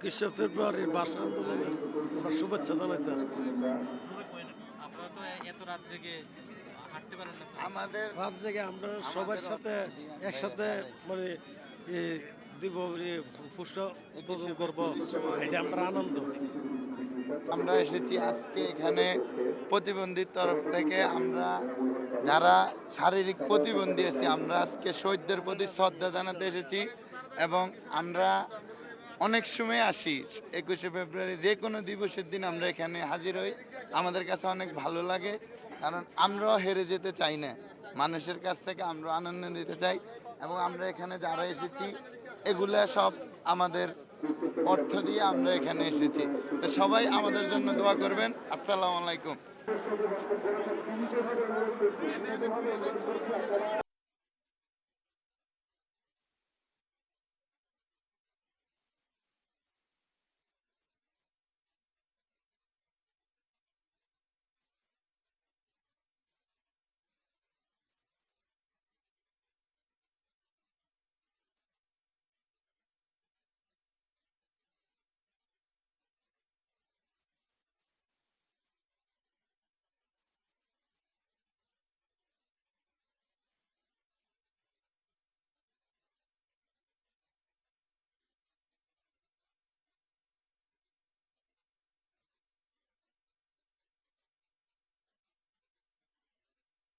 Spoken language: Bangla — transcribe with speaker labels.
Speaker 1: 21শে ফেব্রুয়ারির ভাষা আন্দোলনের আমরা শুভেচ্ছা জানাইতে আসছি।
Speaker 2: আপনারা তো এত রাত জেগে হাঁটতে পারেন না তো?
Speaker 3: আমাদের
Speaker 1: রাত জেগে আমরা সবার সাথে একসাথে মানে এ, দিব পুষ্ট উদ্বোধন করবো, এটা আমরা আনন্দ।
Speaker 3: আমরা এসেছি আজকে এখানে প্রতিবন্ধীর তরফ থেকে আমরা যারা শারীরিক প্রতিবন্ধী আছি আমরা আজকে শহীদদের প্রতি শ্রদ্ধা জানাতে এসেছি এবং আমরা অনেক সময় আসি 21শে ফেব্রুয়ারি যে কোনো দিবসের দিন আমরা এখানে হাজির হই। আমাদের কাছে অনেক ভালো লাগে কারণ আমরাও হেরে যেতে চাই না, মানুষের কাছ থেকে আমরা আনন্দ দিতে চাই এবং আমরা এখানে যারা এসেছি এগুলা সব আমাদের অর্থ দিয়ে আমরা এখানে এসেছি। তো সবাই আমাদের জন্য দোয়া করবেন। আসসালামু আলাইকুম।